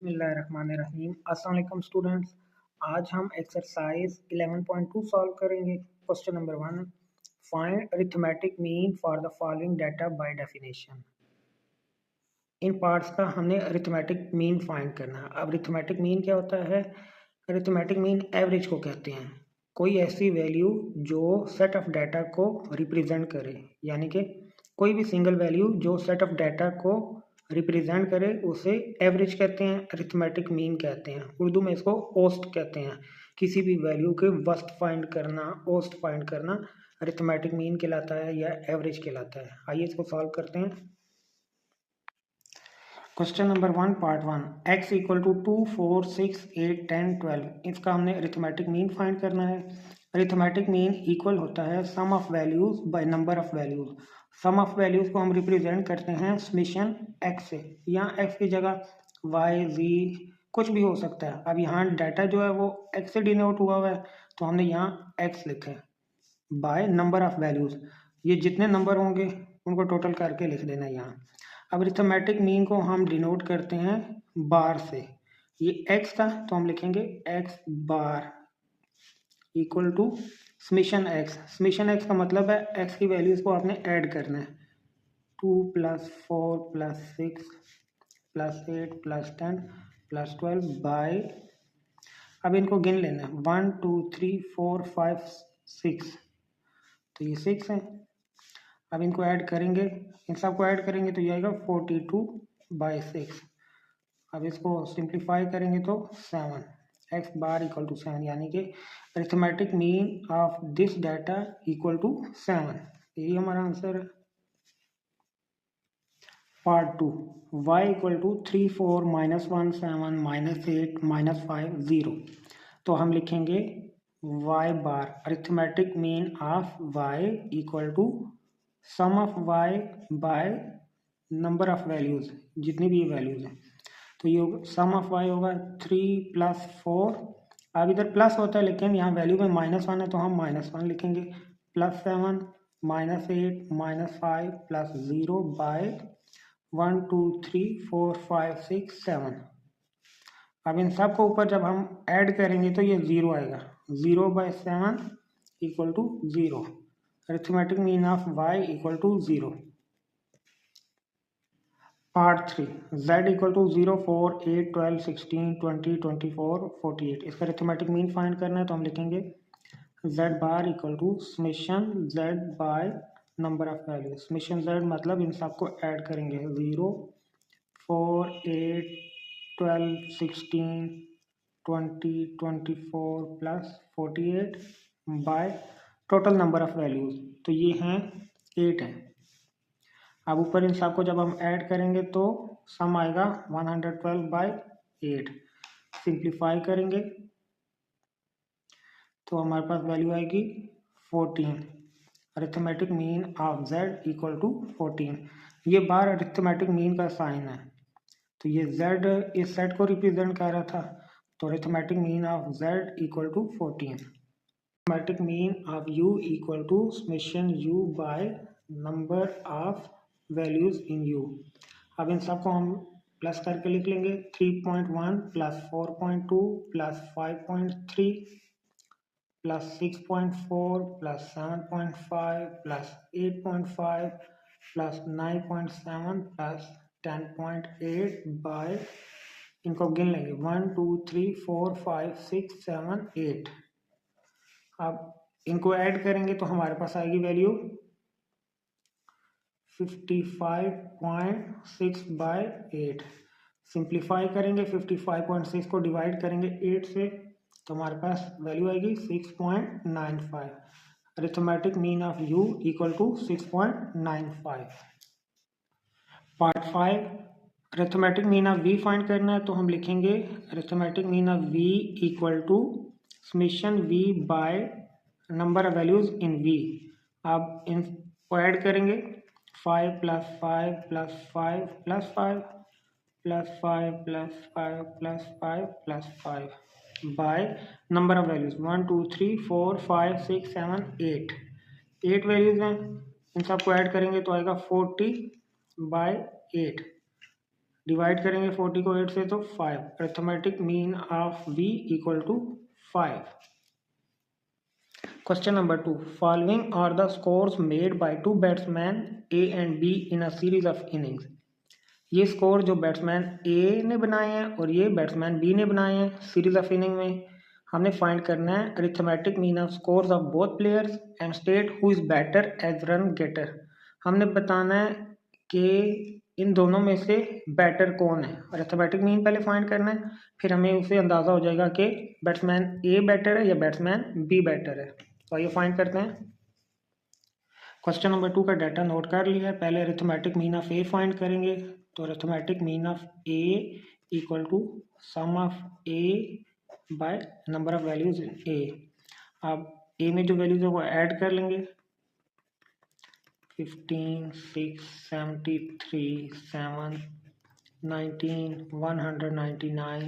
बिस्मिल्लाहिर्रहमानिर्रहीम। अस्सलाम वालेकुम स्टूडेंट्स, आज हम एक्सरसाइज 11.2 सॉल्व करेंगे। Question number 1, find arithmetic mean for the following data by definition. In parts का हमने अरिथमेटिक मीन फाइंड करना है। अब अरिथमेटिक मीन क्या होता है? अरिथमेटिक मीन एवरेज को कहते हैं, कोई ऐसी वैल्यू जो सेट ऑफ डाटा को रिप्रेजेंट करे, यानी कि कोई भी सिंगल वैल्यू जो सेट ऑफ डाटा को रिप्रेजेंट करे उसे एवरेज कहते हैं, अरिथमेटिक मीन कहते हैं। उर्दू में इसको औसत कहते हैं। किसी भी वैल्यू के वस्त फाइंड करना, औसत फाइंड करना अरिथमेटिक मीन कहलाता है या एवरेज कहलाता है। आइए इसको सॉल्व करते हैं। Question number 1 part 1, x equal to 2, 4, 6, 8, 10, 12। इसका हमने अरिथमेटिक मीन फाइंड करना है। अरिथमेटिक मीन इक्वल होता है sum of values by number of values. Sum of values को हम रिप्रेजेंट करते हैं समेशन x से। यहाँ x की जगह y, z कुछ भी हो सकता है। अब यहाँ डाटा जो है वो x से डिनोट हुआ है, तो हमने यहाँ x लिखा है बाय नंबर ऑफ वैल्यूज। ये जितने नंबर होंगे उनको टोटल करके लिख देना है यहाँ। अब अरिथमेटिक मीन को हम डिनोट करते हैं बार से। ये x था तो हम लिखेंगे x bar equal to summation x। Summation x का मतलब है x की वैल्यूज को आपने ऐड करना है। 2 + 4 + 6 + 8 + 10 + 12 बाय, अब इनको गिन लेना है 1 2 3 4 5 6, तो ये 6 है। अब इनको ऐड करेंगे, इन सबको ऐड करेंगे तो ये आएगा 42/6। अब इसको सिंप्लीफाई करेंगे तो 7, x बार इक्वल टू 7, यानी कि arithmetic mean of this data equal to 7। यही हमारा आंसर है। Part 2, y equal to 3 4 -1 7 -8 -5 0। तो हम लिखेंगे y bar arithmetic mean of y equal to sum of y by number of values, जितनी भी वैल्यूज हैं। तो ये सम ऑफ y होगा 3 + 4। अब इधर प्लस होता है लेकिन यहाँ वैल्यू में -1 है तो हम -1 लिखेंगे, +7 -8 -5 + 0 बाय 1 2 3 4 5 6 7। अब इन सब को ऊपर जब हम ऐड करेंगे तो ये 0 आएगा। 0/7 equal to 0। Arithmetic mean of y equal to 0। Part 3, z equal to 0 4 8 12 16 20 24 48। इसका अरिथमेटिक मीन फाइंड करना है तो हम लिखेंगे z bar equal to summation z by number of value. Summation z मतलब इन सबको ऐड करेंगे 0 4 8 12 16 20 24 + 48 by total number of values, तो ये हैं 8 हैं। अब ऊपर इन सबको जब हम ऐड करेंगे तो सम आएगा 112/8। सिंप्लीफाई करेंगे तो हमारे पास वैल्यू आएगी 14। Arithmetic mean of z equal to 14। ये बार अरिथमेटिक मीन का साइन है, तो ये z इस सेट को रिप्रेजेंट कर रहा था, तो arithmetic mean of z equal to 14। Arithmetic mean of u equal to summation u by number of values in u। अब इन सबको हम प्लस करके लिख लेंगे 3.1 + 4.2 + 5.3 + 6.4 + 7.5 + 8.5 + 9.7 + 10.8 बाय, इनको गिन लेंगे 1 2 3 4 5 6 7 8। अब इनको ऐड करेंगे तो हमारे पास आएगी वैल्यू 55.6/8। सिंप्लीफाई करेंगे 55.6 को डिवाइड करेंगे 8 से तो हमारे पास वैल्यू आएगी 6.95। Arithmetic mean of u equal to 6.95। Part 5, arithmetic mean of v find करना है तो हम लिखेंगे arithmetic mean of v equal to summation v by number of values in v। अब इनको ऐड करेंगे 5 + 5 + 5 + 5 + 5 + 5 + 5 + 5 bye number of values 1 2 3 4 5 6 7 8। 8 values हैं, इन सबको ऐड करेंगे तो आएगा 40/8। डिवाइड करेंगे 40 को 8 से तो 5। Arithmetic mean of B equal to 5। Question number 2. Following are the scores made by two batsmen A and B in a series of innings. ये स्कोर जो बैट्समैन ए ने बनाए हैं और ये बैट्समैन बी ने बनाए हैं सीरीज ऑफ इनिंग में, हमने फाइंड करना है arithmetic mean of scores of both players and state who is better as run getter. हमने बताना है कि इन दोनों में से बेटर कौन है। अरिथमेटिक मीन पहले फाइंड करना है, फिर हमें उसे अंदाज़ा हो जाएगा कि बैट्समैन ए बेटर है या बैट्समैन बी बेटर है। तो आइए फाइंड करते हैं। क्वेश्चन नंबर 2 का डाटा नोट कर लिया है। पहले arithmetic mean of A find करेंगे। तो arithmetic mean of A equal to sum of A by number of values in A. अब ए में जो वैल्यूज है वो ऐड कर लेंगे। 15, 6, 73, 7, 19, 199,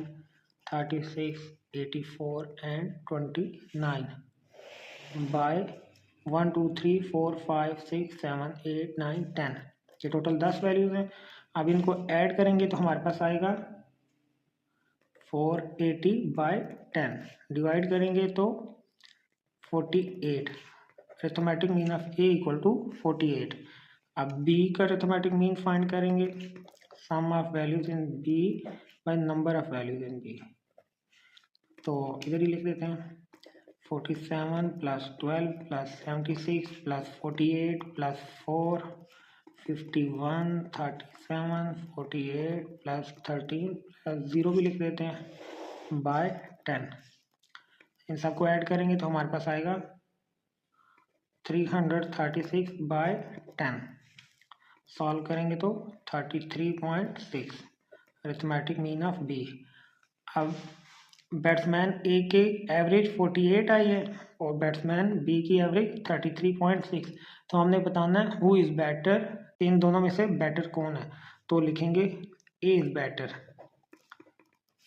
36, 84 एंड 29 बाय 1, 2, 3, 4, 5, 6, 7, 8, 9, 10। ये टोटल 10 वैल्यूज हैं। अब इनको ऐड करेंगे तो हमारे पास आएगा 480 बाय 10। डिवाइड करेंगे तो 48। Arithmetic mean of A equal to 48। अब बी का अरिथमेटिक मीन फाइंड करेंगे। Sum of values in B by number of values in B. तो इधर ही लिख देते हैं 47 plus 12 plus 76 plus 48 plus 4 51 37 48 plus 13 plus 0 भी लिख देते हैं बाय 10। इन सबको ऐड करेंगे तो हमारे पास आएगा 336 बाय 10। सॉल्व करेंगे तो 33.6 अरिथमेटिक मीन ऑफ बी। अब बैट्समैन ए के एवरेज 48 आई है और बैट्समैन बी की एवरेज 33.6। तो हमने बताना है हु इज़ बेटर, इन दोनों में से बेटर कौन है। तो लिखेंगे A is better,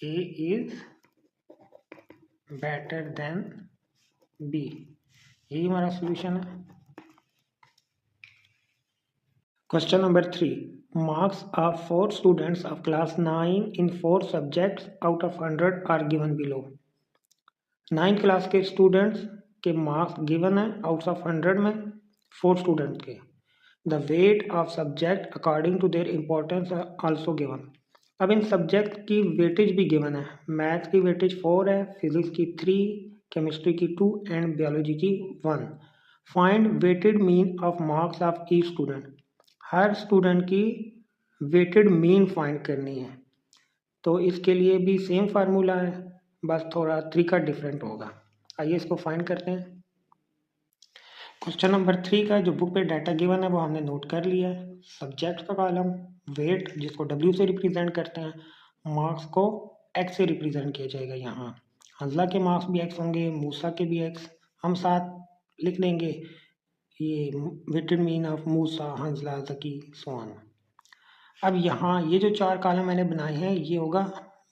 A is better than B. यही हमारा सोल्यूशन है। Question number 3. Marks of 4 students of class 9 in 4 subjects out of 100 are given below. 9th class के स्टूडेंट्स के मार्क्स गिवन है आउट ऑफ 100 में 4 स्टूडेंट्स के। The weight of subject according to their importance also given. अब इन subject की weightage भी given है। मैथ्स की वेटेज 4 है, फिजिक्स की 3, केमिस्ट्री की 2 एंड बायोलॉजी की 1। Find weighted mean of marks of each student. हर स्टूडेंट की वेटेड मीन फाइंड करनी है। तो इसके लिए भी सेम फार्मूला है, बस थोड़ा तरीका डिफरेंट होगा। आइए इसको फाइंड करते हैं। क्वेश्चन नंबर 3 का जो बुक पे डाटा गिवन है वो हमने नोट कर लिया है। सब्जेक्ट का कॉलम, वेट जिसको W से रिप्रेजेंट करते हैं, मार्क्स को X से रिप्रेजेंट किया जाएगा। यहाँ हंजला के मार्क्स भी X होंगे, मूसा के भी X। हम साथ लिख लेंगे ये वेटेड मीन ऑफ मूसा, हंजला, जकी, सोन। अब यहाँ ये जो 4 कॉलम मैंने बनाए हैं ये होगा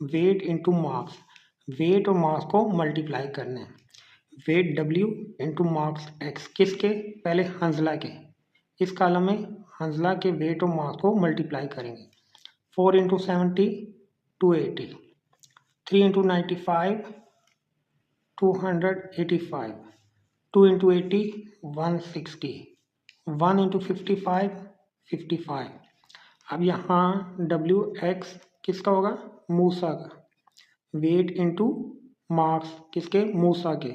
वेट इनटू मार्क्स। वेट और मार्क्स को मल्टीप्लाई करना है। Weight W into marks X। किसके? पहले हंजला के। इस कॉलम में हंजला के वेट और मार्क्स को मल्टीप्लाई करेंगे। 4 इंटू 70 280, 3 इंटू 95 285, 2 इंटू 80 160, 1 इंटू 55 55। अब यहाँ WX किसका होगा? मूसा का। वेट इंटू मार्क्स किसके? मूसा के।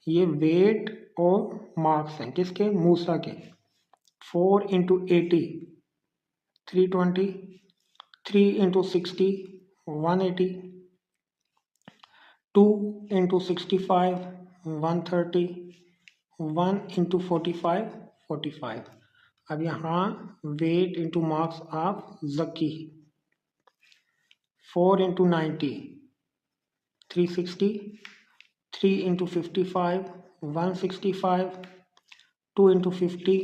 ये वेट और मार्क्स हैं किसके? मूसा के। 4 इंटू 80 320, 3 इंटू 60 180, 2 इंटू 65 130, 1 इंटू 45 45। अब यहाँ weight into marks of Zaki. 4 into 90 360, 3 into 55 165, 2 into 50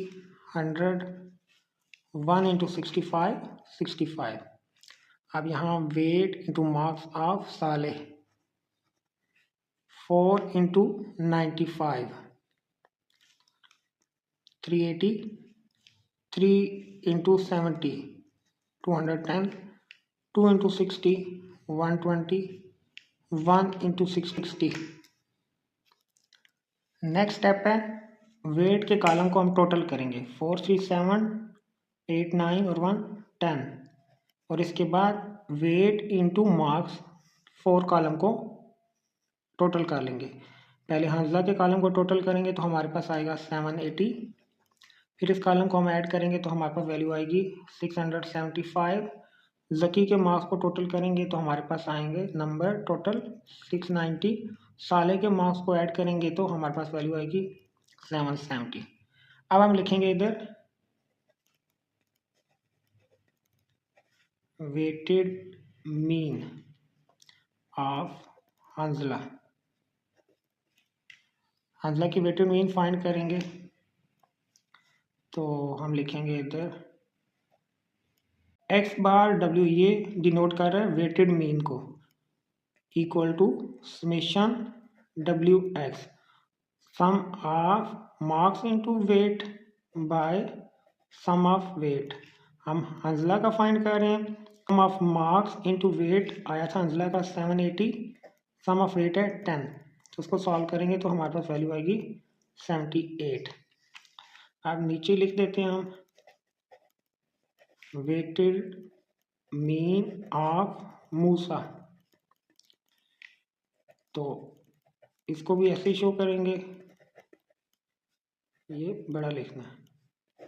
100, 1 into 65 65। अब यहाँ वेट इंटू मार्क्स ऑफ साले। 4 into 95 380, 3 into 70 210, 2 into 60 120, 1 into 660। Next step है वेट के कॉलम को हम टोटल करेंगे 4 3 7 8 9 और 1 10, और इसके बाद वेट इंटू मार्क्स 4 कॉलम को टोटल कर लेंगे। पहले हंजला के कॉलम को टोटल करेंगे तो हमारे पास आएगा 780, फिर इस कॉलम को हम ऐड करेंगे तो हमारे पास वैल्यू आएगी 675। जकी के मार्क्स को टोटल करेंगे तो हमारे पास आएंगे नंबर टोटल 690। साले के मार्क्स को ऐड करेंगे तो हमारे पास वैल्यू आएगी 770। अब हम लिखेंगे इधर weighted mean of Hanzala. Hanzala की वेटेड मीन फाइंड करेंगे तो हम लिखेंगे इधर एक्स बार डब्ल्यू, ये डिनोट कर रहा है वेटेड मीन को, equal to summation W x sum of marks into weight by sum of weight. हम हंजला का फाइंड कर रहे हैं, sum of marks into weight आया था हंजला का 780, सम ऑफ वेट है 10, तो उसको सॉल्व करेंगे तो हमारे पास वैल्यू आएगी 78। अब नीचे लिख देते हैं हम वेटेड मीन ऑफ मूसा, तो इसको भी ऐसे ही शो करेंगे, ये बड़ा लिखना है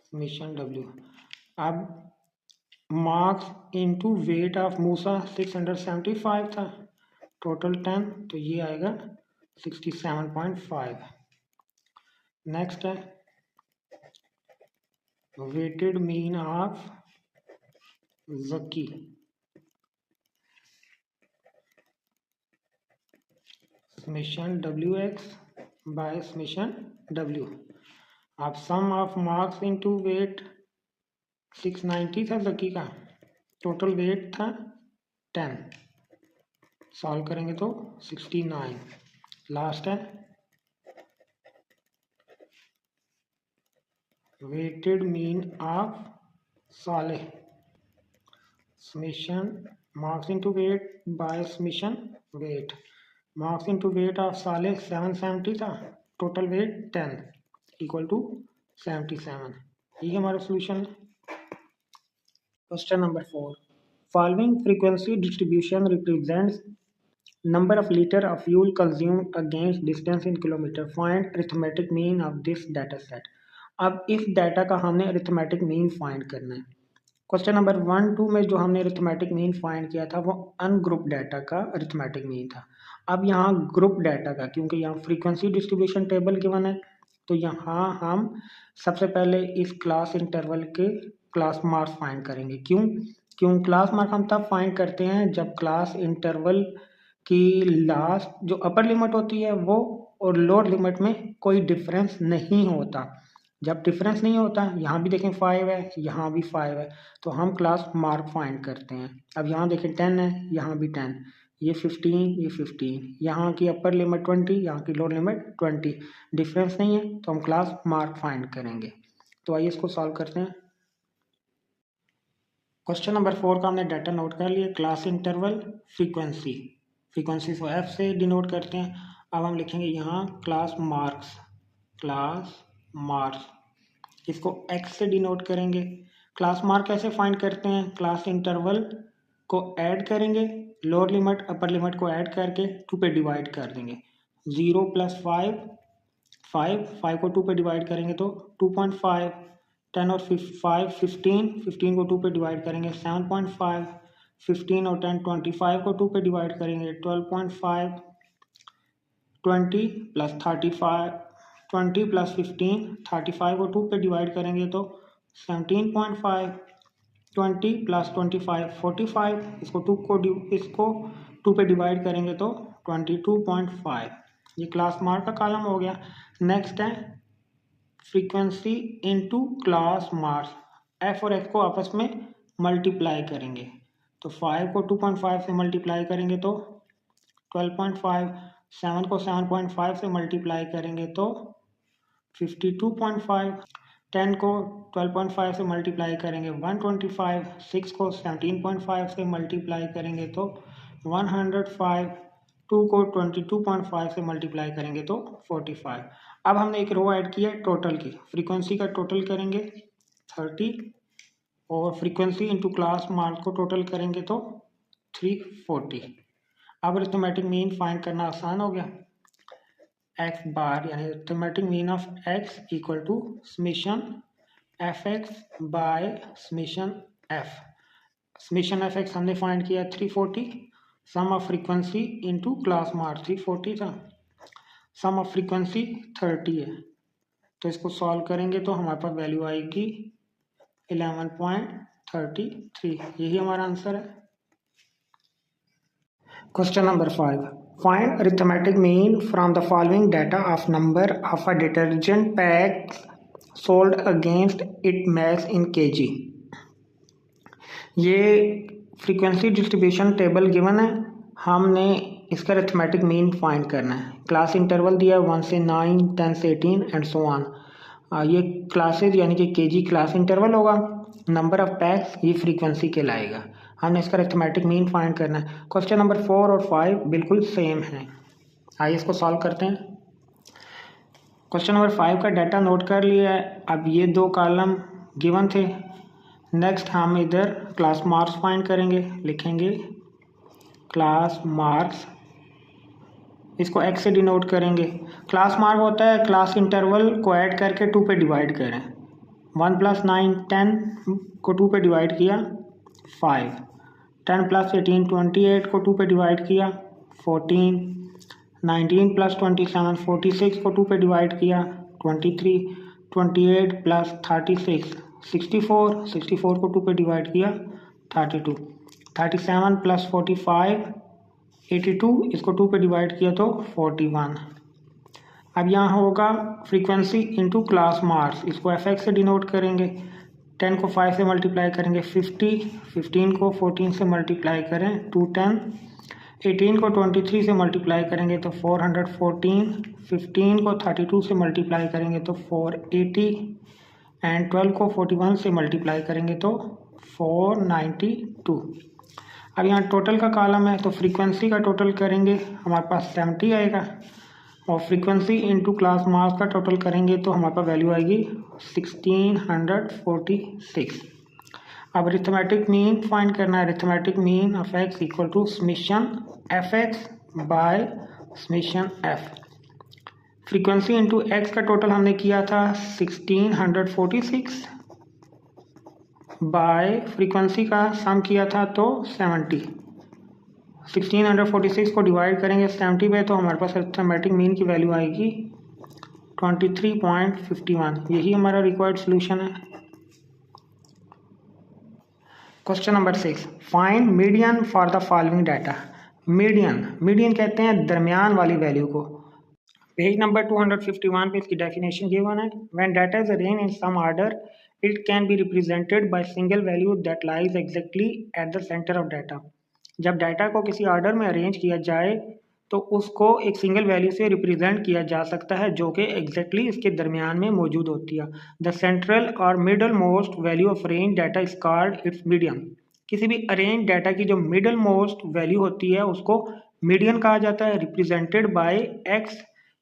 समेशन डब्ल्यू। अब मार्क्स इनटू वेट ऑफ मूसा 675 था, टोटल 10, तो ये आएगा 67.5। नेक्स्ट है वेटेड मीन ऑफ जकी, summation W X by summation W. अब sum of marks into weight 690 था जकी का, टोटल वेट था 10, सॉल्व करेंगे तो 69। लास्ट है weighted mean of Saleh, summation marks into weight by summation weight. Marks into weight of Saleh 770 था, total weight 10, equal to 77। ये हमारा सोल्यूशन है। Question number 4, following frequency distribution represents number of liter of fuel consumed against distance in kilometer, find arithmetic mean of this data set। अब इस data का हमने arithmetic mean find करना है। Question number 1 2 में जो हमने अरिथमेटिक मीन फाइंड किया था वो अनग्रुप डाटा का अरिथमेटिक मीन था। अब यहाँ ग्रुप डाटा का, क्योंकि यहाँ फ्रीक्वेंसी डिस्ट्रीब्यूशन टेबल गिवन है, तो यहाँ हम सबसे पहले इस क्लास इंटरवल के क्लास मार्क्स फाइंड करेंगे। क्यों क्लास मार्क हम तब फाइंड करते हैं जब क्लास इंटरवल की लास्ट जो अपर लिमिट होती है वो और लोअर लिमिट में कोई डिफरेंस नहीं होता। जब डिफरेंस नहीं होता, यहाँ भी देखें 5 है, यहाँ भी 5 है, तो हम क्लास मार्क फाइंड करते हैं। अब यहाँ देखें 10 है, यहाँ भी 10, ये 15, ये 15, यहाँ की अपर लिमिट 20, यहाँ की लोअर लिमिट 20, डिफरेंस नहीं है तो हम क्लास मार्क फाइंड करेंगे। तो आइए इसको सॉल्व करते हैं। क्वेश्चन नंबर 4 का हमने डाटा नोट कर लिया, क्लास इंटरवल फ्रीक्वेंसी, फ्रीक्वेंसी को एफ से डिनोट करते हैं। अब हम लिखेंगे यहाँ क्लास मार्क्स, क्लास मार्क्स, इसको एक्स से डिनोट करेंगे। क्लास मार्क कैसे फाइंड करते हैं, क्लास इंटरवल को ऐड करेंगे, लोअर लिमिट अपर लिमिट को ऐड करके 2 पे डिवाइड कर देंगे। 0 + 5 5, 5 को 2 पे डिवाइड करेंगे तो 2.5, 10 और 5 15, 15 को 2 पे डिवाइड करेंगे 7.5, 15 और 10 25 को 2 पे डिवाइड करेंगे 12.5, 20 + 35, 20 + 15 35 को 2 पे डिवाइड करेंगे तो 17.5, 20 + 25 45, इसको 2 पे डिवाइड करेंगे तो 22.5। ये क्लास मार्क का कॉलम हो गया। नेक्स्ट है frequency into class marks, F और एफ को आपस में मल्टीप्लाई करेंगे, तो 5 को 2.5 से मल्टीप्लाई करेंगे तो 12.5, 7 को 7.5 से मल्टीप्लाई करेंगे तो 52.5, 10 को 12.5 से मल्टीप्लाई करेंगे 125, 6 को 17.5 से मल्टीप्लाई करेंगे तो 105, 2 को 22.5 से मल्टीप्लाई करेंगे तो 45। अब हमने एक रो ऐड किया टोटल की, फ्रीक्वेंसी का टोटल करेंगे 30 और फ्रीक्वेंसी इंटू क्लास मार्क्स को टोटल करेंगे तो 340। अब अरिथमेटिक मीन फाइंड करना आसान हो गया। एक्स बार यानी arithmetic mean of x equal to summation f x by summation f. Summation f x हमने फाइंड किया 340, sum of frequency into class marks 340 था, सम ऑफ फ्रीक्वेंसी 30 है, तो इसको सॉल्व करेंगे तो हमारे पास वैल्यू आएगी 11.33। यही हमारा आंसर है। Question number 5, find arithmetic mean from the following data of number of a detergent pack sold against it max in KG. ये फ्रीक्वेंसी डिस्ट्रीब्यूशन टेबल गिवन है, हमने इसका अरिथमेटिक मीन फाइंड करना है। क्लास इंटरवल दिया है 1 से 9, 10 से 18 एंड सो ऑन। ये क्लासेज यानी कि केजी क्लास इंटरवल होगा, नंबर ऑफ पैक्स ये फ्रीक्वेंसी कहलाएगा। हमने इसका अरिथमेटिक मीन फाइंड करना है। क्वेश्चन नंबर 4 और 5 बिल्कुल सेम है, आइए इसको सॉल्व करते हैं। क्वेश्चन नंबर 5 का डाटा नोट कर लिया है। अब ये 2 कॉलम गिवन थे। नेक्स्ट हम इधर क्लास मार्क्स फाइंड करेंगे, लिखेंगे क्लास मार्क्स, इसको x से डिनोट करेंगे। क्लास मार्क होता है क्लास इंटरवल को ऐड करके 2 पे डिवाइड करें। 1 + 9 10 को 2 पे डिवाइड किया 5, 10 + 18 28 को 2 पे डिवाइड किया 14, 19 + 27 46 को 2 पे डिवाइड किया 23, 28 + 36 64, 64 को 2 पे डिवाइड किया 32, 37 + 45 82, इसको 2 पे डिवाइड किया तो 41। अब यहाँ होगा फ्रीक्वेंसी इंटू क्लास मार्क्स, इसको एफ एक्स से डिनोट करेंगे। 10 को 5 से मल्टीप्लाई करेंगे 50, 15 को 14 से मल्टीप्लाई करें 210, 18 को 23 से मल्टीप्लाई करेंगे तो 414, 15 को 32 से मल्टीप्लाई करेंगे तो 480 एंड 12 को 41 से मल्टीप्लाई करेंगे तो 492। अब यहाँ टोटल का कॉलम है तो फ्रीक्वेंसी का टोटल करेंगे हमारे पास 70 आएगा और फ्रीक्वेंसी इंटू क्लास मार्क्स का टोटल करेंगे तो हमारे पास वैल्यू आएगी 1646। अब अरिथमेटिक मीन फाइंड करना है। Arithmetic mean of x equal to summation f x by summation f. Frequency into x का टोटल हमने किया था 1646 बाय फ्रीक्वेंसी का सम किया था तो 70। 1646 को डिवाइड करेंगे 70 पे तो हमारे पास अरिथमेटिक मीन की वैल्यू आएगी 23.51। यही हमारा रिक्वायर्ड सॉल्यूशन है। Question number 6, find median for the following data. Median कहते हैं दरमियान वाली वैल्यू को। पेज नंबर 251 पे इसकी डेफिनेशन गिवन है। When data is arranged in some order it can be represented by single value that lies exactly at the centre of data. जब data को किसी ऑर्डर में अरेंज किया जाए तो उसको एक सिंगल वैल्यू से रिप्रेजेंट किया जा सकता है जो कि एग्जैक्टली इसके दरमियान में मौजूद होती है। द सेंट्रल और middle most value of arrange data is called its median. किसी भी अरेंज डाटा की जो मिडल मोस्ट वैल्यू होती है उसको मीडियन कहा जाता है। रिप्रेजेंटेड बाय एक्स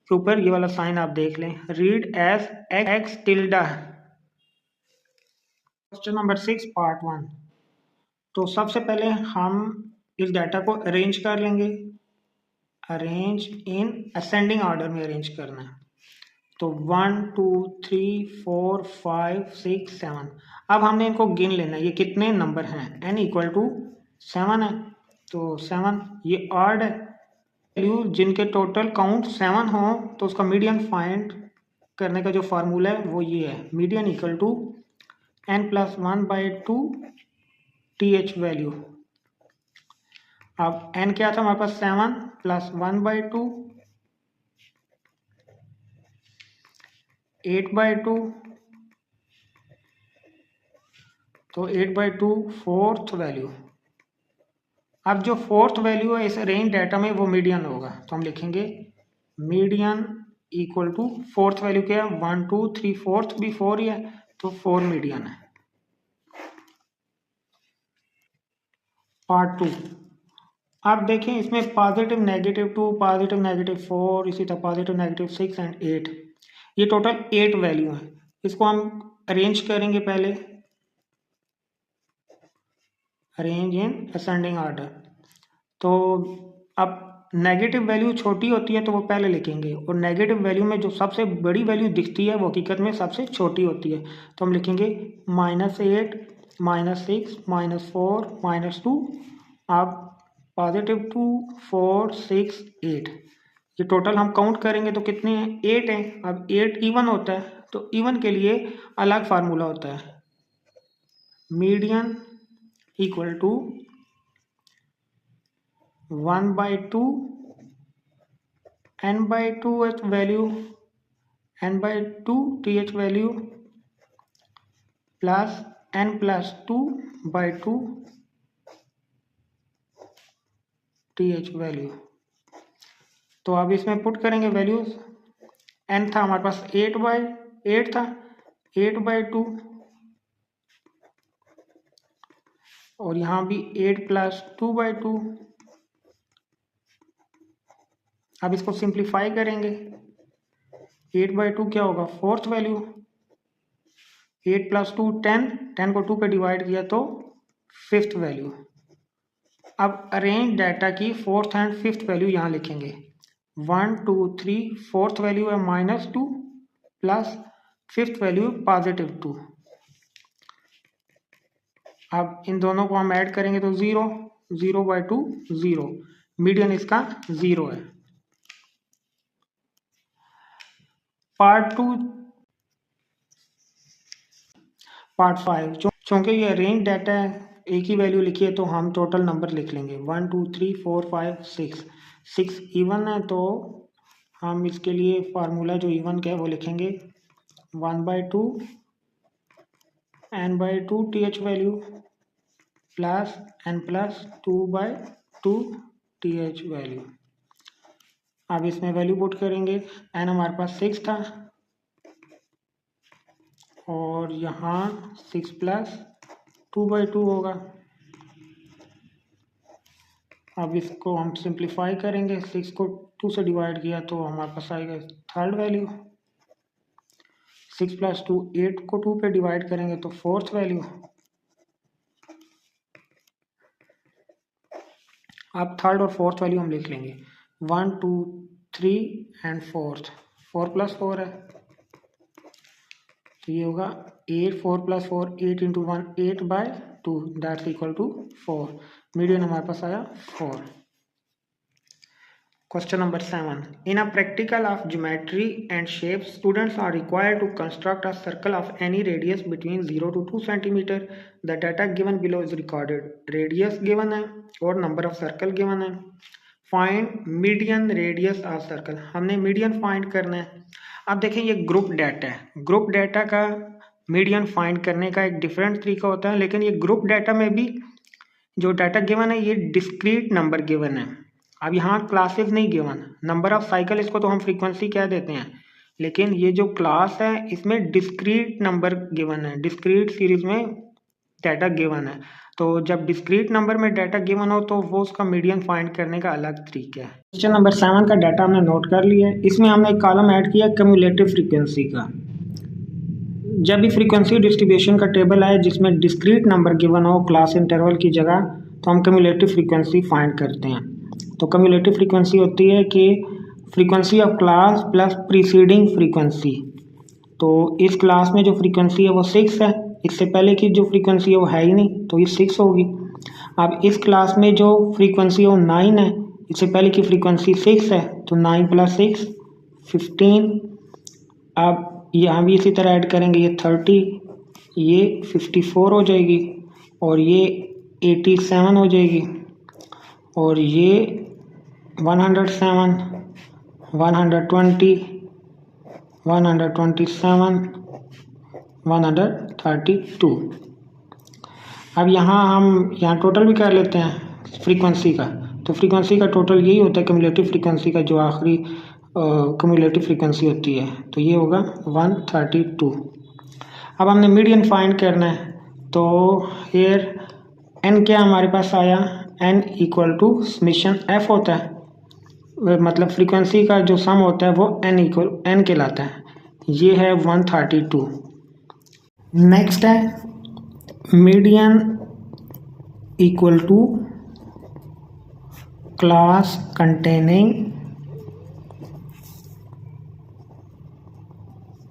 के ऊपर ये वाला साइन आप देख लें, read as x tilde. Question number 6 part 1। तो सबसे पहले हम इस डाटा को अरेंज कर लेंगे। अरेंज इन असेंडिंग ऑर्डर में अरेंज करना है तो 1 2 3 4 5 6 7। अब हमने इनको गिन लेना है, ये कितने नंबर हैं। n इक्वल टू 7 है तो 7 ये ऑड है। वैल्यू जिनके टोटल काउंट 7 हो तो उसका मीडियन फाइंड करने का जो फार्मूला है वो ये है, median equal to n+1/2 th value. अब n क्या था हमारे पास 7 + 1/2 8/2 तो 8/2 फोर्थ वैल्यू। अब जो फोर्थ वैल्यू है इस रेंज डाटा में वो मीडियन होगा तो हम लिखेंगे median equal to fourth value क्या है 1 2 3 फोर्थ भी 4 ही है तो 4 मीडियन है। पार्ट 2 आप देखें इसमें पॉजिटिव नेगेटिव 2 पॉजिटिव नेगेटिव 4 इसी तरह पॉजिटिव नेगेटिव 6 एंड 8 ये टोटल 8 वैल्यू है। इसको हम अरेंज करेंगे पहले अरेंज इन असेंडिंग ऑर्डर। तो अब नेगेटिव वैल्यू छोटी होती है तो वो पहले लिखेंगे और नेगेटिव वैल्यू में जो सबसे बड़ी वैल्यू दिखती है वो हकीकत में सबसे छोटी होती है तो हम लिखेंगे -8 -6 -4 -2 अब +2 4 6 8 ये टोटल हम काउंट करेंगे तो कितने हैं 8 हैं। अब 8 इवन होता है तो इवन के लिए अलग फार्मूला होता है median equal to 1/2 n/2 value n/2 th value plus n+2/2 th value. तो अब इसमें पुट करेंगे वैल्यूज n था हमारे पास 8/8 था 8/2 और यहाँ भी 8 + 2/2। अब इसको सिंप्लीफाई करेंगे 8/2 क्या होगा फोर्थ वैल्यू 8 + 2 10 10 को 2 पे डिवाइड किया तो फिफ्थ वैल्यू। अब अरेंज डाटा की फोर्थ एंड फिफ्थ वैल्यू यहाँ लिखेंगे 1 2 3 फोर्थ वैल्यू है -2 प्लस फिफ्थ वैल्यू +2। अब इन दोनों को हम ऐड करेंगे तो 0 0/2 0 मीडियन इसका 0 है। पार्ट 5 चूँकि ये रेंज डाटा है एक ही वैल्यू लिखी है तो हम टोटल नंबर लिख लेंगे 1 2 3 4 5 6 6 इवन है तो हम इसके लिए फार्मूला जो इवन का है वो लिखेंगे 1/2 n/2 th value plus n+2/2 th value. अब इसमें वैल्यू पुट करेंगे n हमारे पास 6 था और यहाँ 6 + 2/2 होगा। अब इसको हम सिंप्लीफाई करेंगे 6 को 2 से डिवाइड किया तो हमारे पास आएगा थर्ड वैल्यू 6 + 2 8 को 2 पे डिवाइड करेंगे तो फोर्थ वैल्यू। अब थर्ड और फोर्थ वैल्यू हम लिख लेंगे 1 2 3 एंड फोर्थ 4 + 4 है तो ये होगा 8 4 + 4 8 × 1 8/2 दैट्स इक्वल टू 4 मीडियन हमारे पास आया 4। Question number 7. In a practical of geometry and shapes, students are required to construct a circle of any radius between 0 to 2 cm. The data given below is recorded. Radius given है और number of circle given है. Find median radius of circle. हमने median find करना है। अब देखें ये group data है। ग्रुप डाटा का मीडियन फाइंड करने का एक डिफरेंट तरीका होता है लेकिन ये ग्रुप डाटा में भी जो डाटा गिवन है ये डिस्क्रीट नंबर गिवन है। अब यहाँ क्लासेस नहीं गिवन नंबर ऑफ साइकिल इसको तो हम फ्रीक्वेंसी कह देते हैं लेकिन ये जो क्लास है इसमें डिस्क्रीट नंबर गिवन है डिस्क्रीट सीरीज में डाटा गिवन है। तो जब डिस्क्रीट नंबर में डाटा गिवन हो तो वो उसका मीडियन फाइंड करने का अलग तरीका है। क्वेश्चन नंबर 7 का डाटा हमने नोट कर लिया है। इसमें हमने एक कॉलम ऐड किया क्यूमुलेटिव फ्रीक्वेंसी का। जब भी फ्रीक्वेंसी डिस्ट्रीब्यूशन का टेबल आए जिसमें डिस्क्रीट नंबर गिवन हो क्लास इंटरवल की जगह तो हम क्यूमुलेटिव फ्रीक्वेंसी फाइंड करते हैं। तो क्यूमुलेटिव फ्रीक्वेंसी होती है कि frequency of class plus preceding frequency. तो इस क्लास में जो फ्रीक्वेंसी है वो 6 है इससे पहले की जो फ्रीक्वेंसी है वो है ही नहीं तो ये 6 होगी। अब इस क्लास में जो फ्रीक्वेंसी है वो 9 है इससे पहले की फ्रीक्वेंसी 6 है तो 9 + 6 15। अब यहाँ भी इसी तरह ऐड करेंगे ये 30 ये 54 हो जाएगी और ये 87 हो जाएगी और ये 107 120 127 132। अब हम यहाँ टोटल भी कर लेते हैं फ्रीक्वेंसी का। तो फ्रीक्वेंसी का टोटल यही होता है क्यूमुलेटिव फ्रीक्वेंसी का जो आखिरी क्यूमुलेटिव फ्रीक्वेंसी होती है, तो ये होगा 132। अब हमने मीडियन फाइंड करना है, तो हेयर एन क्या हमारे पास आया, n equal to summation f होता है, मतलब फ्रीक्वेंसी का जो सम होता है वो एन इक्वल एन कहलाता है, ये है 132। नेक्स्ट है median equal to class containing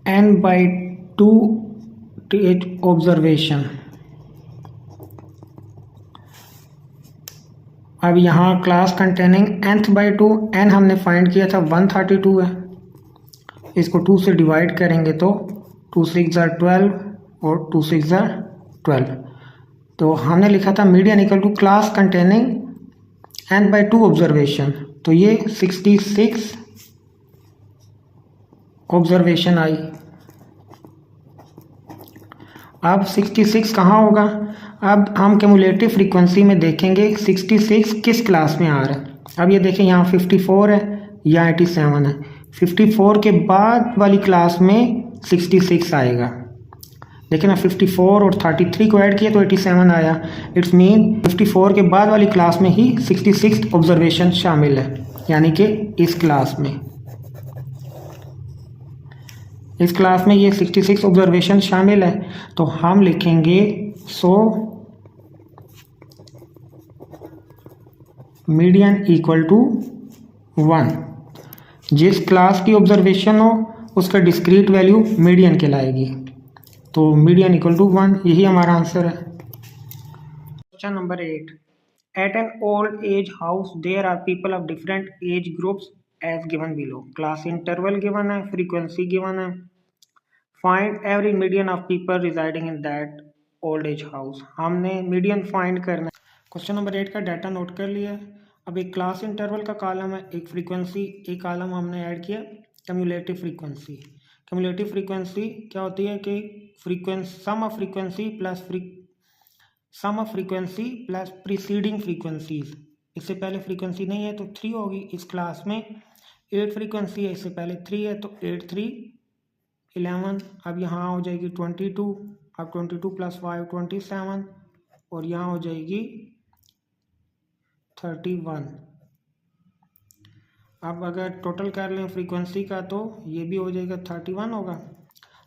n/2 observation. अब यहाँ क्लास कंटेनिंग nth/2, n हमने फाइंड किया था 132 है, इसको 2 से डिवाइड करेंगे तो 2 6 12 और 2 6 12, तो हमने लिखा था median equal to class containing n/2 observation, तो ये 66 ऑब्जर्वेशन आई। अब 66 कहाँ होगा, अब हम क्यूमुलेटिव फ्रीक्वेंसी में देखेंगे 66 किस क्लास में आ रहा है। अब ये देखें यहाँ 54 है या 87 है, 54 के बाद वाली क्लास में 66 आएगा, लेकिन अब 54 और 33 को ऐड किया तो 87 आया। इट्स मीन 54 के बाद वाली क्लास में ही 66 ऑब्जर्वेशन शामिल है, यानी कि इस क्लास में ये 66 ऑब्जर्वेशन शामिल है। तो हम लिखेंगे सो मीडियन इक्वल टू 1, जिस क्लास की ऑब्जर्वेशन हो उसका डिस्क्रीट वैल्यू मीडियन कहलाएगी, तो मीडियन इक्वल टू 1, यही हमारा आंसर है। Question number 8, at an old age house there are people of different age groups as given below. Class interval given है, फ्रीक्वेंसी गिवन है, find every median of people residing in that old age house. हमने median find करना है। Question number 8 का data note कर लिया है। अब एक क्लास इंटरवल का कॉलम है, एक फ्रीक्वेंसी, एक कॉलम हमने ऐड किया क्यूमुलेटिव फ्रीक्वेंसी। क्यूमुलेटिव फ्रीक्वेंसी क्या होती है कि sum of frequency plus preceding frequencies. इससे पहले फ्रीक्वेंसी नहीं है तो 3 होगी, इस क्लास में 8 फ्रीक्वेंसी है, इससे पहले 3 है तो 8 3 11। अब यहाँ हो जाएगी 22, अब 22 + 5 27, और यहाँ हो जाएगी 31। अब अगर टोटल कर लें फ्रीक्वेंसी का तो ये भी हो जाएगा 31 होगा।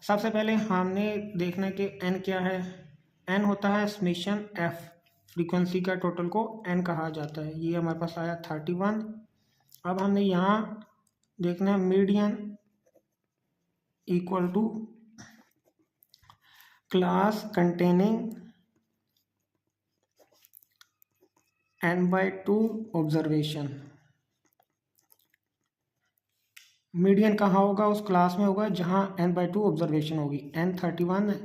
सबसे पहले हमने देखना कि n क्या है, n होता है समेशन f, फ्रीक्वेंसी का टोटल को n कहा जाता है, ये हमारे पास आया 31। अब हमने यहाँ देखना है median equal to class containing n/2 observation. मीडियन कहाँ होगा, उस क्लास में होगा जहाँ n/2 ऑब्जर्वेशन होगी। n 31 है,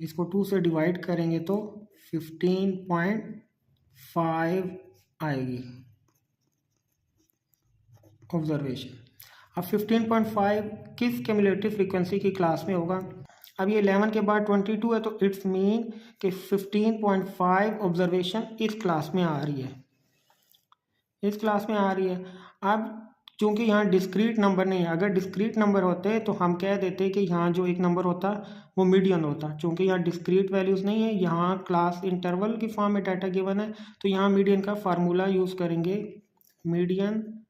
इसको 2 से डिवाइड करेंगे तो 15.5 आएगी ऑब्जर्वेशन। अब 15.5 किस क्यूमुलेटिव फ्रीक्वेंसी की क्लास में होगा। अब ये 11 के बाद 22 है तो इट्स मीन कि 15.5 ऑब्जर्वेशन इस क्लास में आ रही है, इस क्लास में आ रही है। अब चूंकि यहाँ डिस्क्रीट नंबर नहीं है, अगर डिस्क्रीट नंबर होते तो हम कह देते कि यहाँ जो एक नंबर होता वो मीडियन होता। चूंकि यहाँ डिस्क्रीट वैल्यूज़ नहीं है, यहाँ क्लास इंटरवल की फॉर्म में डाटा गिवन है, तो यहाँ मीडियन का फार्मूला यूज़ करेंगे, median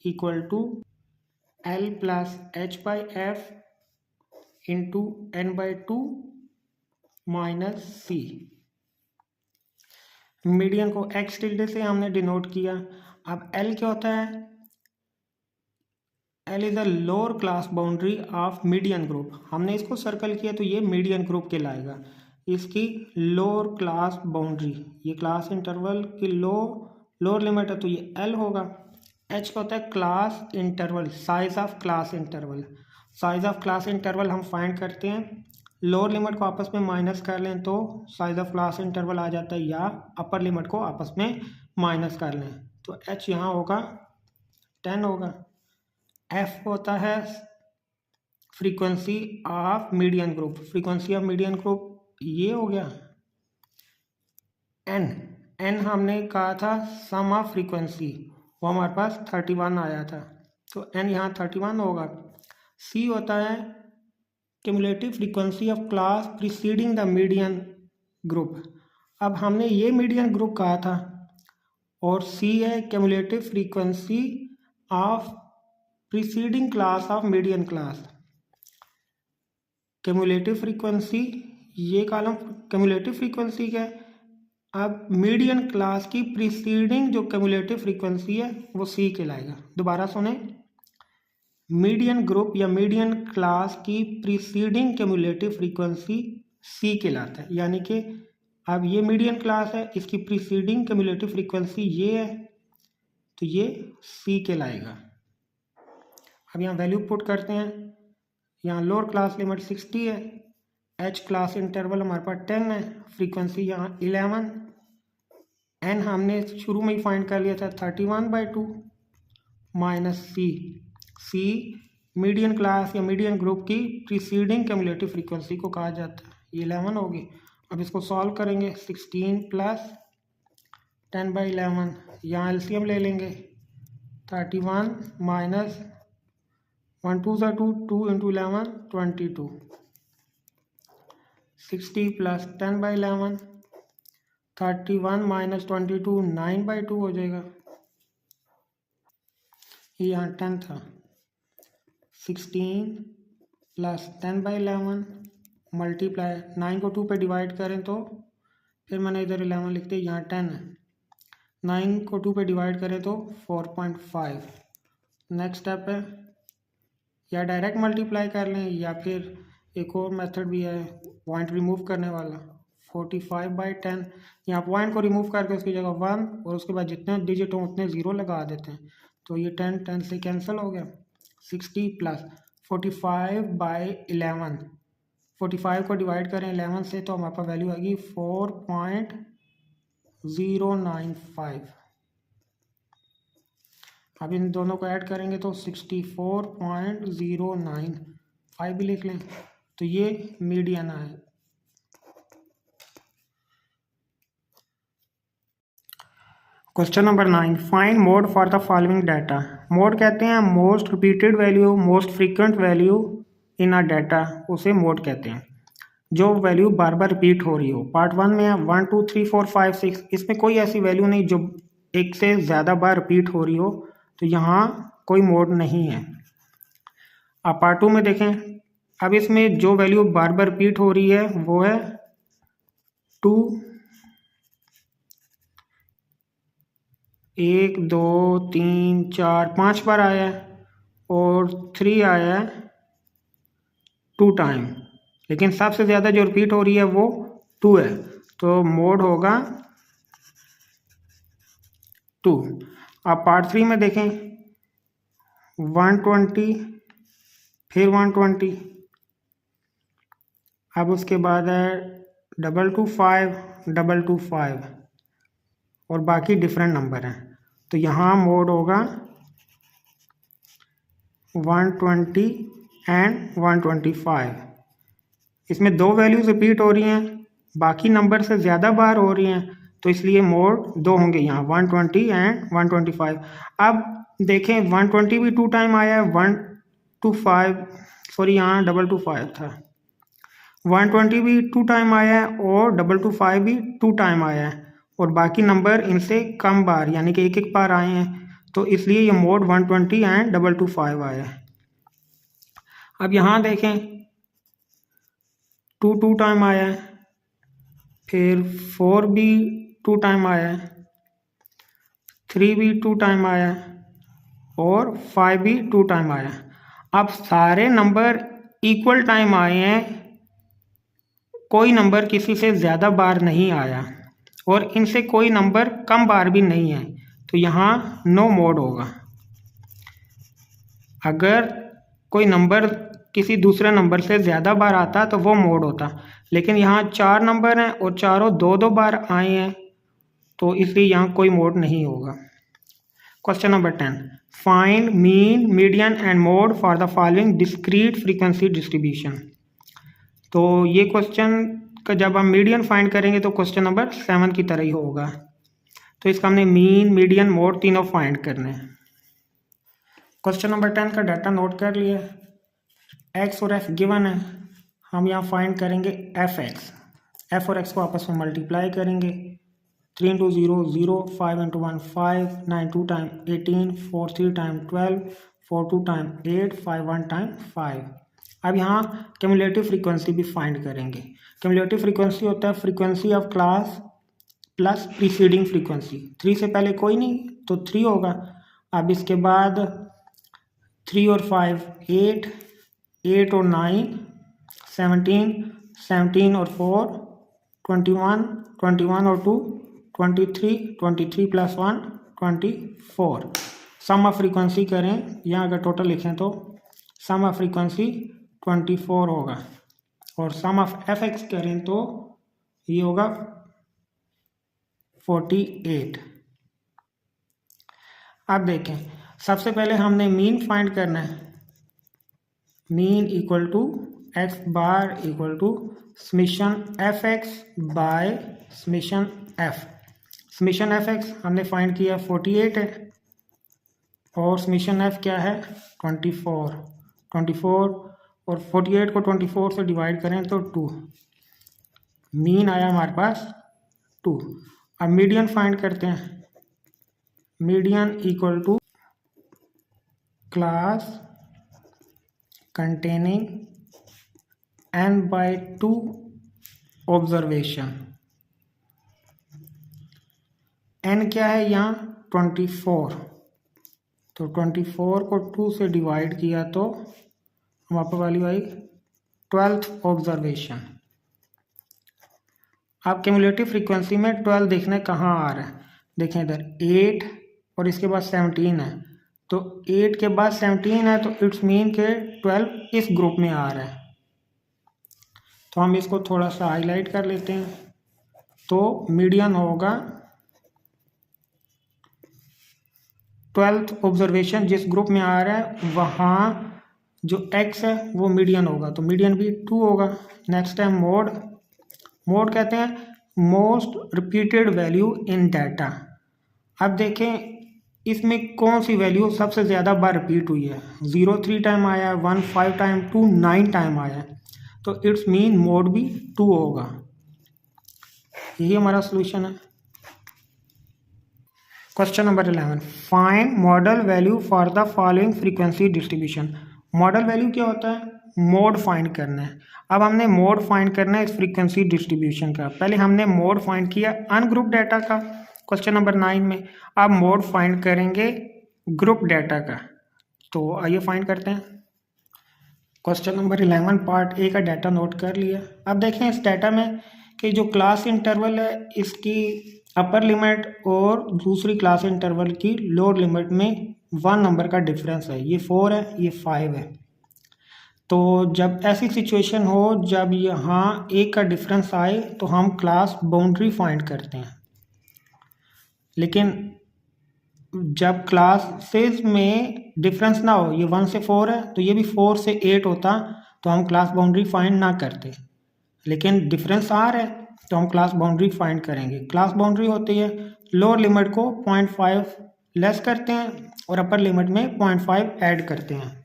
equal to L + h/f into n/2 - c। Median को x टिल्डे से हमने डिनोट किया। अब L क्या होता है, L is the lower class boundary of median group. हमने इसको सर्कल किया तो ये मीडियन ग्रुप कहलाएगा, इसकी लोअर क्लास बाउंड्री, ये क्लास इंटरवल की लोअर लिमिट है तो ये L होगा। H का होता है class interval, size of class interval. Size of class interval हम फाइंड करते हैं, लोअर लिमिट को आपस में माइनस कर लें तो साइज ऑफ क्लास इंटरवल आ जाता है, या अपर लिमिट को आपस में माइनस कर लें तो H यहाँ होगा 10 होगा। F होता है frequency of median group, frequency of median group ये हो गया। N हमने कहा था सम ऑफ फ्रीक्वेंसी, वो हमारे पास 31 आया था, तो n यहाँ 31 होगा। C होता है cumulative frequency of class preceding the median group. अब हमने ये मीडियन ग्रुप कहा था, और C है cumulative frequency of preceding class of median class. Cumulative frequency, ये कॉलम क्यूमुलेटिव फ्रीक्वेंसी का है। अब मीडियन क्लास की प्रीसीडिंग जो क्यूमुलेटिव फ्रीक्वेंसी है वो C कहलाएगा। दोबारा सुने, मीडियन ग्रुप या मीडियन क्लास की प्रीसीडिंग क्यूमुलेटिव फ्रीक्वेंसी C कहलाता है। यानी कि अब ये मीडियन क्लास है, इसकी प्रीसीडिंग क्यूमुलेटिव फ्रीक्वेंसी ये है, तो ये C कहलाएगा। अब यहाँ वैल्यू पुट करते हैं। यहाँ लोअर क्लास लिमिट 60 है, H क्लास इंटरवल हमारे पास 10 है, फ्रीक्वेंसी यहाँ 11, N हमने शुरू में ही फाइंड कर लिया था 31/2 माइनस C मीडियन क्लास या मीडियन ग्रुप की प्रीसीडिंग क्यूमुलेटिव फ्रीक्वेंसी को कहा जाता है। ये 11 होगी। अब इसको सॉल्व करेंगे, 16 प्लस 10/11, यहाँ एलसीएम ले लेंगे, 31 माइनस 1 2 2 2 इंटू 11 22, 60 प्लस 10/11, 31 माइनस 22 9/2 हो जाएगा। ये यहाँ 10 था, 16 प्लस 10/11 मल्टीप्लाई 9 को 2 पे डिवाइड करें तो फिर मैंने इधर 11 लिख दिया, यहाँ 10 है, 9 को 2 पे डिवाइड करें तो 4.5। नेक्स्ट स्टेप है, या डायरेक्ट मल्टीप्लाई कर लें या फिर एक और मेथड भी है पॉइंट रिमूव करने वाला, 45/10। यहाँ पॉइंट को रिमूव करके उसकी जगह 1 और उसके बाद जितने डिजिट हों उतने ज़ीरो लगा देते हैं, तो ये 10 से कैंसिल हो गया। 60 प्लस 45/11, 45 को डिवाइड करें 11 से तो हमारे पास वैल्यू आएगी 4.095। अब इन दोनों को ऐड करेंगे तो 64.095 भी लिख लें, तो ये मीडियन है। Question number 9, find mode for the following data. Mode कहते हैं most repeated value, most frequent value in a data, उसे मोड कहते हैं। जो वैल्यू बार बार रिपीट हो रही हो। पार्ट 1 में है 1 2 3 4 5 6, इसमें कोई ऐसी वैल्यू नहीं जो एक से ज़्यादा बार रिपीट हो रही हो, तो यहाँ कोई मोड नहीं है। आप पार्ट 2 में देखें, अब इसमें जो वैल्यू बार बार रिपीट हो रही है वो है 2, 1 2 3 4 5 बार आया है और 3 आया है 2 टाइम, लेकिन सबसे ज़्यादा जो रिपीट हो रही है वो 2 है, तो मोड होगा 2। आप पार्ट 3 में देखें, 120 फिर 120, अब उसके बाद है 225 225 और बाकी डिफरेंट नंबर हैं, तो यहाँ मोड होगा 120 एंड 125। इसमें दो वैल्यूज रिपीट हो रही हैं, बाकी नंबर से ज़्यादा बार हो रही हैं, तो इसलिए मोड 2 होंगे यहाँ, 120 एंड 125। अब देखें 120 भी 2 टाइम आया है, 125 सॉरी यहाँ 225 था, 120 भी 2 टाइम आया है और 225 भी 2 टाइम आया है, और बाकी नंबर इनसे कम बार यानी कि एक बार आए हैं, तो इसलिए ये मोड 120 एंड 225 आया है। अब यहाँ देखें 2 टाइम आया है, फिर 4 भी 2 टाइम आया है, 3 भी 2 टाइम आया है और 5 भी 2 टाइम आया है। अब सारे नंबर इक्वल टाइम आए हैं, कोई नंबर किसी से ज़्यादा बार नहीं आया और इनसे कोई नंबर कम बार भी नहीं है, तो यहाँ नो मोड होगा। अगर कोई नंबर किसी दूसरे नंबर से ज़्यादा बार आता तो वो मोड होता, लेकिन यहाँ 4 नंबर हैं और चारों 2 बार आए हैं, तो इसलिए यहाँ कोई मोड नहीं होगा। Question number 10, find mean median and mode for the following discrete frequency distribution. तो ये क्वेश्चन का जब हम मीडियन फाइंड करेंगे तो क्वेश्चन नंबर 7 की तरह ही होगा, तो इसका हमने मीन मीडियन मोड तीनों फाइंड करने हैं। क्वेश्चन नंबर 10 का डाटा नोट कर लिया। एक्स और एफ गिवन है, हम यहाँ फाइंड करेंगे एफ एक्स। एफ और एक्स को आपस में मल्टीप्लाई करेंगे। 3 into 0 0, 5 into 1 5, 9 2 time 18, 4 3 time 12, 4 2 time 8, 5 1 time 5। अब यहाँ क्यूमुलेटिव फ्रीक्वेंसी भी फाइंड करेंगे। क्यूमुलेटिव फ्रीक्वेंसी होता है frequency of class plus preceding frequency. 3 से पहले कोई नहीं तो 3 होगा। अब इसके बाद 3 और 5 8, 8 और 9 17, 17 और 4 21, 21 और 2 23, 23 प्लस 1 24। सम ऑफ फ्रीक्वेंसी करें, यहाँ अगर टोटल लिखें तो सम ऑफ फ्रीक्वेंसी 24 होगा और सम ऑफ एफ एक्स करें तो ये होगा 48। अब देखें, सबसे पहले हमने मीन फाइंड करना है। Mean equal to x bar equal to summation f x by summation f. Summation f x हमने फाइंड किया 48 है और समेशन एफ क्या है 24 और 48 को 24 से डिवाइड करें तो 2। मीन आया हमारे पास 2। अब मीडियन फाइंड करते हैं। Median equal to class containing n by 2 observation. n क्या है यहाँ 24, तो 24 को 2 से डिवाइड किया तो वहाँ पर वैल्यू आई 12th ऑब्जर्वेशन। आप क्यूमुलेटिव फ्रीक्वेंसी में 12 देखने कहाँ आ रहा है, देखें इधर 8 और इसके बाद 17 है, तो 8 के बाद 17 है तो इट्स मीन के 12 इस ग्रुप में आ रहा है। तो हम इसको थोड़ा सा हाईलाइट कर लेते हैं। तो मीडियन होगा 12th ऑब्जर्वेशन जिस ग्रुप में आ रहा है वहाँ जो x है वो मीडियन होगा, तो मीडियन भी 2 होगा। नेक्स्ट है मोड। मोड कहते हैं most repeated value in data. अब देखें इसमें कौन सी वैल्यू सबसे ज़्यादा बार रिपीट हुई है। 0 3 टाइम आया, 1 5 टाइम, 2 9 टाइम आया, तो इट्स मीन मोड भी 2 होगा। यही हमारा सोल्यूशन है। Question number 11, find model value for the following frequency distribution. Model value क्या होता है, मोड फाइंड करना है। अब हमने मोड फाइंड करना है इस फ्रीक्वेंसी डिस्ट्रीब्यूशन का। पहले हमने मोड फाइंड किया अनग्रुप डाटा का क्वेश्चन नंबर 9 में। अब मोड फाइंड करेंगे ग्रुप डाटा का, तो आइए फाइंड करते हैं। क्वेश्चन नंबर 11 पार्ट ए का डाटा नोट कर लिया। अब देखें इस डाटा में कि जो क्लास इंटरवल है इसकी अपर लिमिट और दूसरी क्लास इंटरवल की लोअर लिमिट में 1 नंबर का डिफरेंस है। ये 4 है, ये 5 है। तो जब ऐसी सिचुएशन हो जब यहाँ एक का डिफरेंस आए तो हम क्लास बाउंड्री फाइंड करते हैं। लेकिन जब क्लासेस में डिफरेंस ना हो, ये 1 से 4 है तो ये भी 4 से 8 होता, तो हम क्लास बाउंड्री फाइंड ना करते। लेकिन डिफरेंस आ रहा है तो हम क्लास बाउंड्री फाइंड करेंगे। क्लास बाउंड्री होती है लोअर लिमिट को 0.5 लेस करते हैं और अपर लिमिट में 0.5 ऐड करते हैं।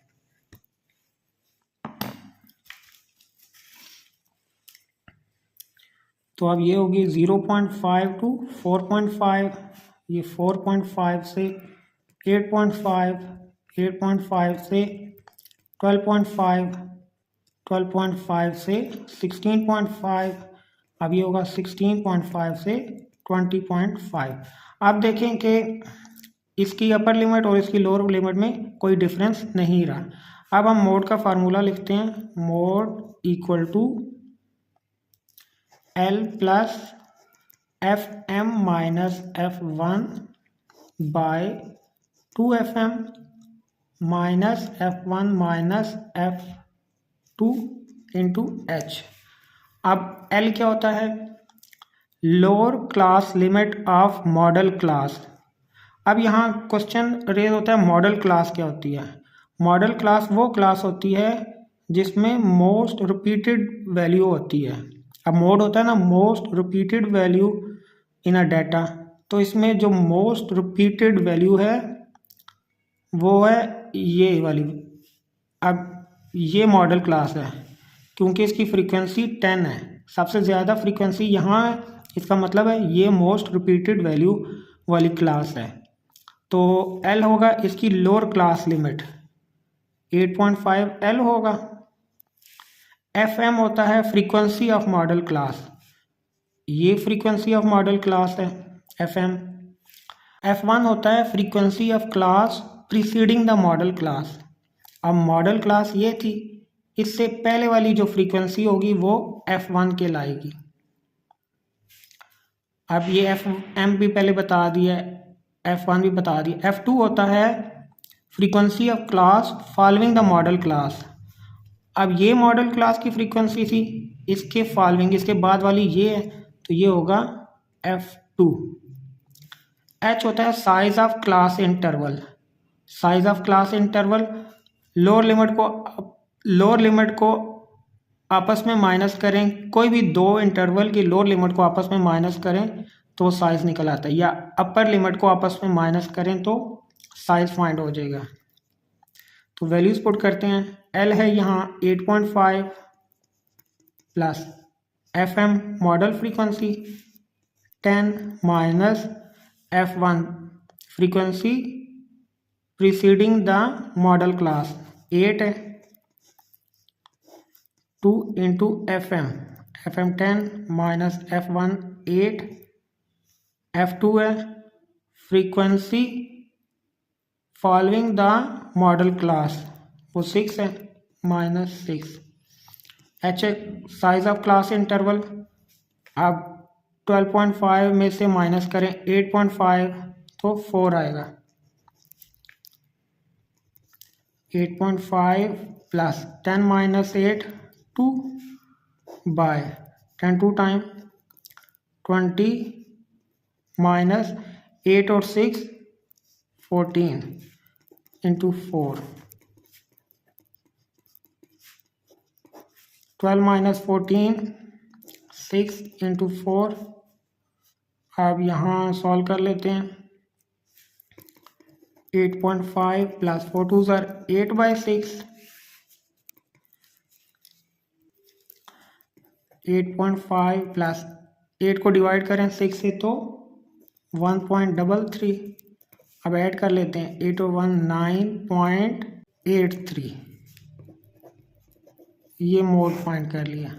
तो अब ये होगी 0.5 टू 4.5, ये 4.5 से 8.5, 8.5 से 12.5, 12.5 से 16.5, अब ये होगा 16.5 से 20.5। आप देखें कि इसकी अपर लिमिट और इसकी लोअर लिमिट में कोई डिफरेंस नहीं रहा। अब हम मोड का फार्मूला लिखते हैं। Mode equal to L plus FM minus F1 by 2FM minus F1 minus F2 into H। अब L क्या होता है, lower class limit of modal class. अब यहाँ क्वेश्चन रेज होता है मॉडल क्लास क्या होती है। मॉडल क्लास वो क्लास होती है जिसमें मोस्ट रिपीटेड वैल्यू होती है। अब मोड होता है ना most repeated value in a data, तो इसमें जो मोस्ट रिपीटेड वैल्यू है वो है ये वाली, अब ये मॉडल क्लास है क्योंकि इसकी फ्रीक्वेंसी 10 है, सबसे ज़्यादा फ्रीक्वेंसी यहाँ है, इसका मतलब है ये मोस्ट रिपीटेड वैल्यू वाली क्लास है। तो L होगा इसकी लोअर क्लास लिमिट 8.5 L होगा। FM होता है फ्रीक्वेंसी ऑफ मॉडल क्लास, ये फ्रीक्वेंसी ऑफ मॉडल क्लास है FM। F1 होता है frequency of class preceding the modal class. अब मॉडल क्लास ये थी, इससे पहले वाली जो फ्रीक्वेंसी होगी वो F1 कहलाएगी। अब ये FM भी पहले बता दिया, F1 भी बता दिया। F2 होता है frequency of class following the modal class. अब ये मॉडल क्लास की फ्रीक्वेंसी थी, इसके फॉलोइंग, इसके बाद वाली ये है, तो ये होगा F2। H होता है size of class interval. Size of class interval lower limit को आपस में माइनस करें, कोई भी दो इंटरवल की लोअर लिमिट को आपस में माइनस करें तो साइज निकल आता है, या अपर लिमिट को आपस में माइनस करें तो साइज फाइंड हो जाएगा। तो वैल्यूज पुट करते हैं। L है यहाँ 8.5 plus FM model frequency 10 minus F1 frequency preceding the modal class 8 है, 2 into FM 10 minus F1 8, F2 है frequency following the modal class वो 6 है, minus 6। H size of class interval, अब 12.5 में से माइनस करें 8.5 तो 4 आएगा। 8.5 plus 10 minus 8 2 by 10 2 time 20 minus 8 और 6 14 इंटू 4, 12 माइनस 14 6 इंटू 4। अब यहाँ सॉल्व कर लेते हैं। 8.5 प्लस 4 2 ज़र 8/6, 8.5 प्लस 8 को डिवाइड करें 6 से तो 1.33। अब ऐड कर लेते हैं 8 और 1 9.83, ये मोड फाइंड कर लिया।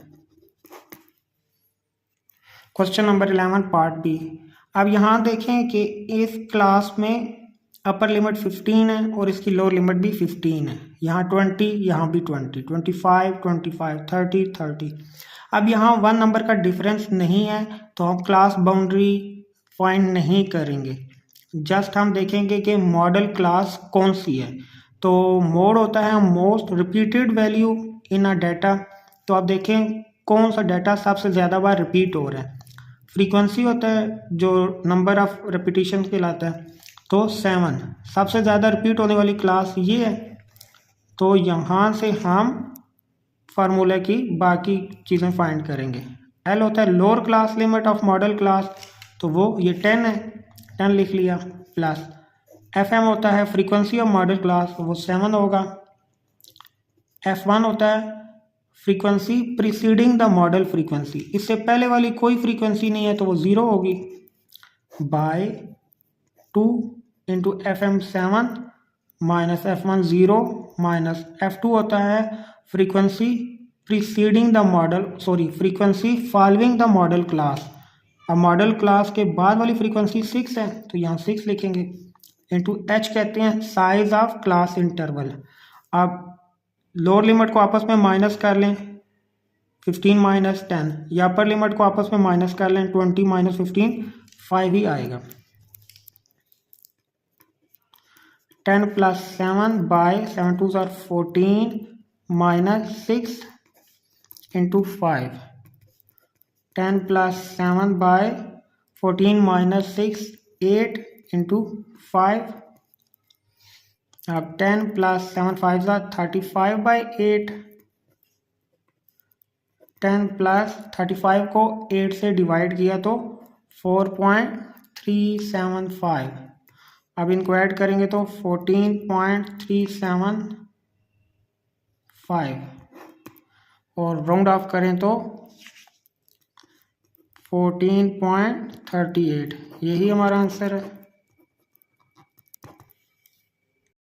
Question number 11 part B. अब यहाँ देखें कि इस क्लास में अपर लिमिट 15 है और इसकी लोअर लिमिट भी 15 है, यहाँ 20, यहाँ भी 20, 25 25 30 30। अब यहाँ 1 नंबर का डिफरेंस नहीं है तो हम क्लास बाउंड्री फाइंड नहीं करेंगे, जस्ट हम देखेंगे कि मॉडल क्लास कौन सी है। तो मोड होता है most repeated value in a data, तो आप देखें कौन सा डाटा सबसे ज़्यादा बार रिपीट हो रहा है। फ्रीक्वेंसी होता है जो नंबर ऑफ रिपीटिशन कहलाता है, तो 7 सबसे ज़्यादा रिपीट होने वाली क्लास ये है। तो यहाँ से हम फार्मूला की बाकी चीज़ें फाइंड करेंगे। L होता है lower class limit of modal class, तो वो ये 10 है, 10 लिख लिया, प्लस FM होता है फ्रीक्वेंसी ऑफ मॉडल क्लास, वो 7 होगा। F1 होता है frequency preceding the modal frequency, इससे पहले वाली कोई फ्रीक्वेंसी नहीं है तो वो 0 होगी, by 2 into FM 7 minus F1 0 minus F2 होता है frequency preceding the modal frequency following the modal class. अब मॉडल क्लास के बाद वाली फ्रीक्वेंसी 6 है तो यहाँ 6 लिखेंगे, इंटू H कहते हैं साइज ऑफ क्लास इंटरवल। अब लोअर लिमिट को आपस में माइनस कर लें 15 माइनस 10, या अपर लिमिट को आपस में माइनस कर लें 20 माइनस 15 5 ही आएगा। 10 प्लस 7 बाय 7 2 ज़र 14 minus 6 into 5, 10 plus 7 by 14 minus 6 8 into 5। अब 10 प्लस 7 5 ज़र 35/8, 10 प्लस 35 को 8 से डिवाइड किया तो 4.375। अब इनको ऐड करेंगे तो 14.375 और राउंड ऑफ करें तो 14.38, यही हमारा आंसर है।